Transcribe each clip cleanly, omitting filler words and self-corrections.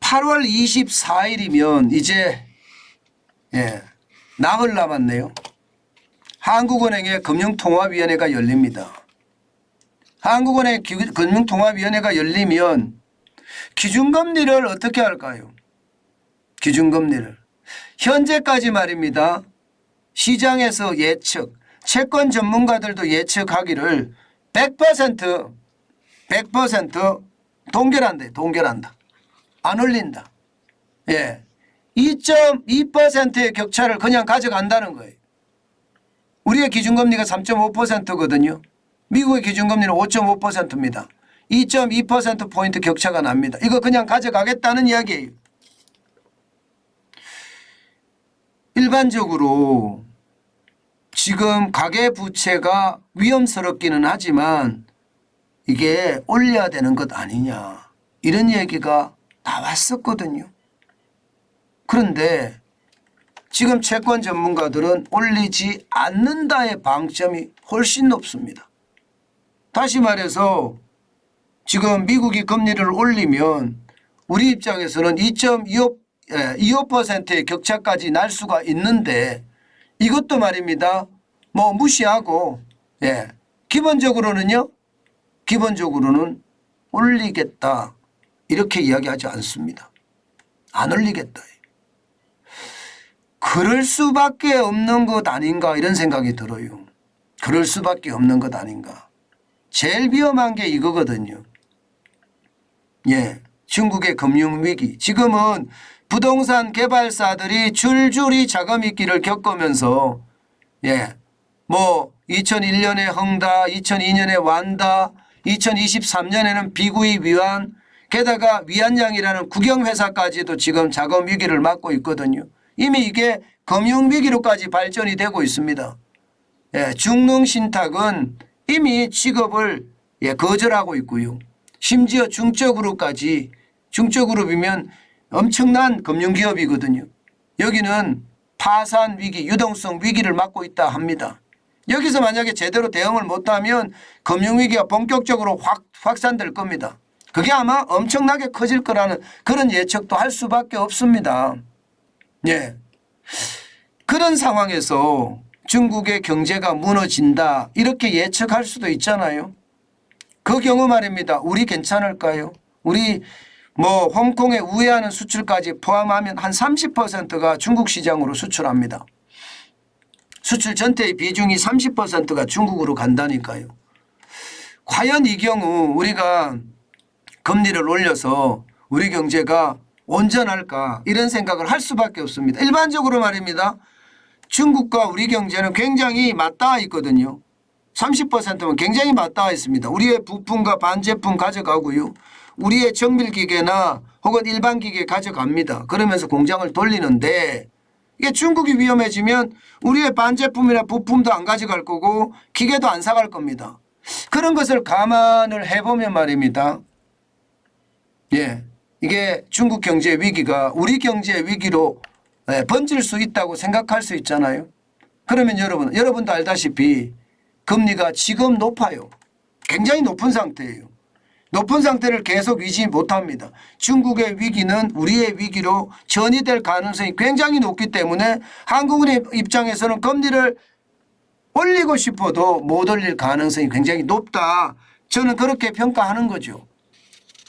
8월 24일이면 이제 나흘 남았네요. 한국은행의 금융통화위원회가 열립니다. 한국은행 금융통화위원회가 열리면 기준금리를 어떻게 할까요? 기준금리를. 현재까지 말입니다. 시장에서 예측, 채권 전문가들도 예측하기를 100% 동결한다. 동결한다. 안 올린다. 2.2%의 격차를 그냥 가져간다는 거예요. 우리의 기준금리가 3.5%거든요. 미국의 기준금리는 5.5%입니다. 2.2%포인트 격차가 납니다. 이거 그냥 가져가겠다는 이야기예요. 일반적으로 지금 가계부채가 위험스럽기는 하지만 이게 올려야 되는 것 아니냐 이런 얘기가 나왔었거든요. 그런데 지금 채권 전문가들은 올리지 않는다의 방점이 훨씬 높습니다. 다시 말해서 지금 미국이 금리를 올리면 우리 입장에서는 2.25%의 격차까지 날 수가 있는데 이것도 말입니다. 뭐 무시하고 기본적으로는 올리겠다 이렇게 이야기하지 않습니다. 안 올리겠다. 그럴 수밖에 없는 것 아닌가 이런 생각이 들어요. 그럴 수밖에 없는 것 아닌가. 제일 위험한 게 이거거든요. 중국의 금융위기. 지금은 부동산 개발사들이 줄줄이 자금위기를 겪으면서 뭐 2001년에 헝다, 2002년에 완다, 2023년에는 비구이 위안, 게다가 위안양이라는 국영회사까지도 지금 자금위기를 맞고 있거든요. 이미 이게 금융위기로까지 발전이 되고 있습니다. 중농신탁은 이미 취급을 거절하고 있고요. 심지어 중저그룹이면 엄청난 금융기업이거든요. 여기는 파산 위기, 유동성 위기를 맞고 있다 합니다. 여기서 만약에 제대로 대응을 못하면 금융위기가 본격적으로 확산될 겁니다. 그게 아마 엄청나게 커질 거라는 그런 예측도 할 수밖에 없습니다. 그런 상황에서 중국의 경제가 무너진다 이렇게 예측할 수도 있잖아요. 그 경우 말입니다. 우리 괜찮을까요? 우리 홍콩에 우회하는 수출까지 포함하면 한 30%가 중국 시장으로 수출합니다. 수출 전체의 비중이 30%가 중국으로 간다니까요. 과연 이 경우 우리가 금리를 올려서 우리 경제가 온전할까 이런 생각을 할 수밖에 없습니다. 일반적으로 말입니다. 중국과 우리 경제는 굉장히 맞닿아 있거든요. 30%면 굉장히 맞닿아 있습니다. 우리의 부품과 반제품 가져가고요. 우리의 정밀기계나 혹은 일반 기계 가져갑니다. 그러면서 공장을 돌리는데 이게 중국이 위험해지면 우리의 반제품이나 부품도 안 가져갈 거고 기계도 안 사갈 겁니다. 그런 것을 감안을 해보면 말입니다. 이게 중국 경제 위기가 우리 경제 위기로 번질 수 있다고 생각할 수 있잖아요. 그러면 여러분도 알다시피 금리가 지금 높아요. 굉장히 높은 상태예요. 높은 상태를 계속 유지 못합니다. 중국의 위기는 우리의 위기로 전이될 가능성이 굉장히 높기 때문에 한국은행 입장에서는 금리를 올리고 싶어도 못 올릴 가능성이 굉장히 높다. 저는 그렇게 평가하는 거죠.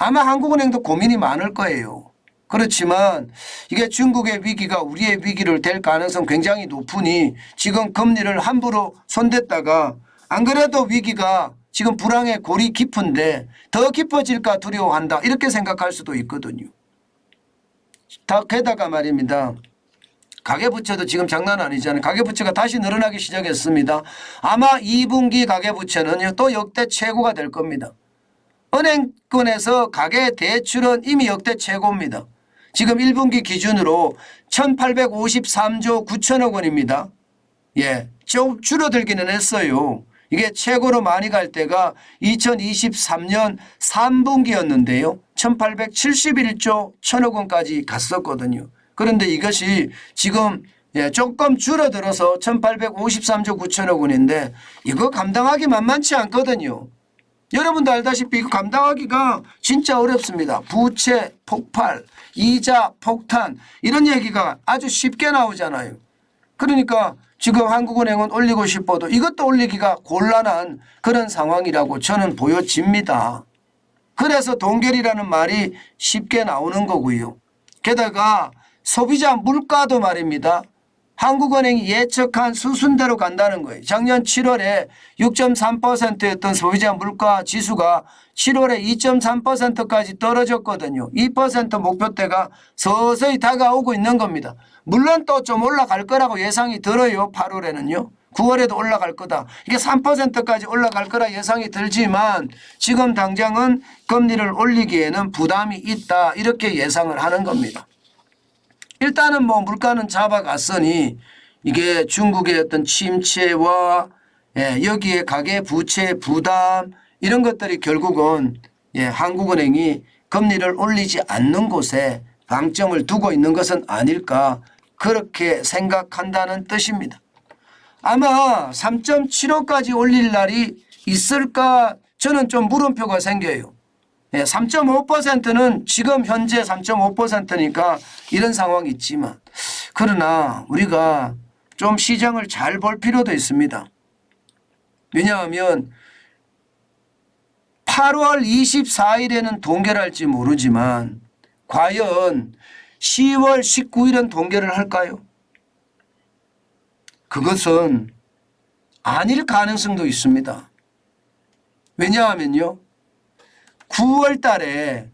아마 한국은행도 고민이 많을 거예요. 그렇지만 이게 중국의 위기가 우리의 위기를 될 가능성 굉장히 높으니 지금 금리를 함부로 손댔다가 안 그래도 위기가 지금 불황의 골이 깊은데 더 깊어질까 두려워한다 이렇게 생각할 수도 있거든요. 게다가 말입니다. 가계부채도 지금 장난 아니잖아요. 가계부채가 다시 늘어나기 시작했습니다. 아마 2분기 가계부채는 또 역대 최고가 될 겁니다. 은행권에서 가계대출은 이미 역대 최고입니다. 지금 1분기 기준으로 1853조 9천억 원입니다. 좀 줄어들기는 했어요. 이게 최고로 많이 갈 때가 2023년 3분기였는데요. 1871조 1천억 원까지 갔었거든요. 그런데 이것이 지금 조금 줄어들어서 1853조 9천억 원인데 이거 감당하기 만만치 않거든요. 여러분도 알다시피 이거 감당하기가 진짜 어렵습니다. 부채 폭발, 이자 폭탄 이런 얘기가 아주 쉽게 나오잖아요. 그러니까 지금 한국은행은 올리고 싶어도 이것도 올리기가 곤란한 그런 상황이라고 저는 보여집니다. 그래서 동결이라는 말이 쉽게 나오는 거고요. 게다가 소비자 물가도 말입니다. 한국은행이 예측한 수순대로 간다는 거예요. 작년 7월에 6.3%였던 소비자 물가 지수가 7월에 2.3%까지 떨어졌거든요. 2% 목표대가 서서히 다가오고 있는 겁니다. 물론 또 좀 올라갈 거라고 예상이 들어요. 8월에는요. 9월에도 올라갈 거다. 이게 3%까지 올라갈 거라 예상이 들지만 지금 당장은 금리를 올리기에는 부담이 있다. 이렇게 예상을 하는 겁니다. 일단은 뭐 물가는 잡아갔으니 이게 중국의 어떤 침체와 여기에 가계 부채 부담 이런 것들이 결국은 한국은행이 금리를 올리지 않는 곳에 방점을 두고 있는 것은 아닐까 그렇게 생각한다는 뜻입니다. 아마 3.75까지 올릴 날이 있을까 저는 좀 물음표가 생겨요. 3.5%는 지금 현재 3.5%니까 이런 상황이 있지만 그러나 우리가 좀 시장을 잘 볼 필요도 있습니다. 왜냐하면 8월 24일에는 동결할지 모르지만 과연 10월 19일은 동결을 할까요? 그것은 아닐 가능성도 있습니다. 왜냐하면요. 9월 달에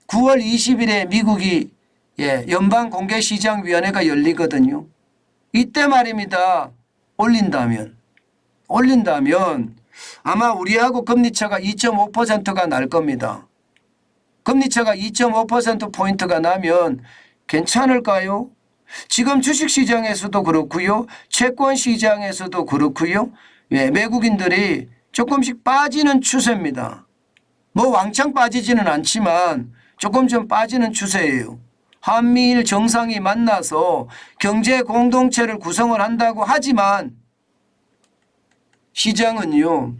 9월 20일에 미국이 연방공개시장위원회가 열리거든요. 이때 말입니다. 올린다면 아마 우리하고 금리차가 2.5%가 날 겁니다. 금리차가 2.5%포인트가 나면 괜찮을까요? 지금 주식시장에서도 그렇고요. 채권시장에서도 그렇고요. 외국인들이 조금씩 빠지는 추세입니다. 뭐 왕창 빠지지는 않지만 조금 좀 빠지는 추세예요. 한미일 정상이 만나서 경제 공동체를 구성을 한다고 하지만 시장은요.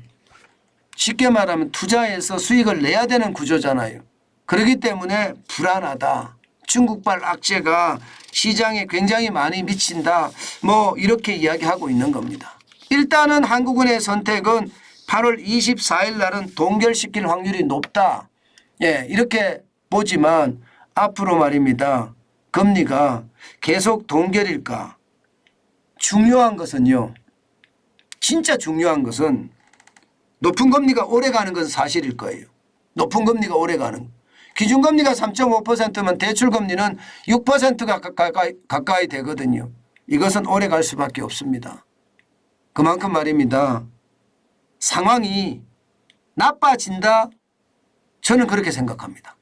쉽게 말하면 투자해서 수익을 내야 되는 구조잖아요. 그렇기 때문에 불안하다. 중국발 악재가 시장에 굉장히 많이 미친다. 뭐 이렇게 이야기하고 있는 겁니다. 일단은 한국은행의 선택은 8월 24일 날은 동결시킬 확률이 높다. 이렇게 보지만 앞으로 말입니다. 금리가 계속 동결일까? 중요한 것은요. 진짜 중요한 것은 높은 금리가 오래 가는 것은 사실일 거예요. 높은 금리가 오래 가는 거. 기준금리가 3.5%면 대출금리는 6%가 가까이 되거든요. 이것은 오래 갈 수밖에 없습니다. 그만큼 말입니다. 상황이 나빠진다? 저는 그렇게 생각합니다.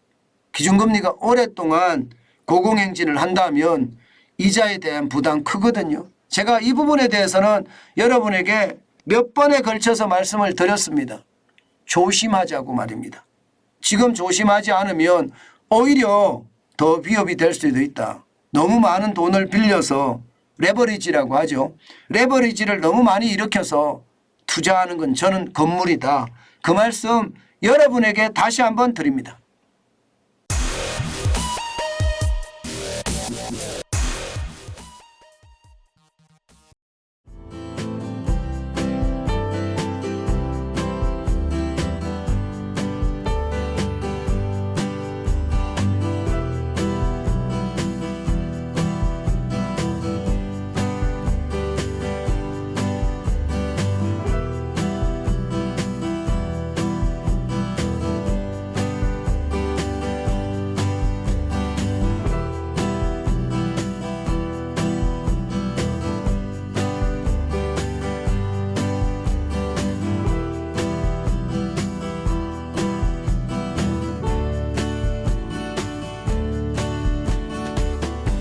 기준금리가 오랫동안 고공행진을 한다면 이자에 대한 부담 크거든요. 제가 이 부분에 대해서는 여러분에게 몇 번에 걸쳐서 말씀을 드렸습니다. 조심하자고 말입니다. 지금 조심하지 않으면 오히려 더 위협이 될 수도 있다. 너무 많은 돈을 빌려서 레버리지라고 하죠. 레버리지를 너무 많이 일으켜서 투자하는 건 저는 건물이다. 그 말씀 여러분에게 다시 한번 드립니다.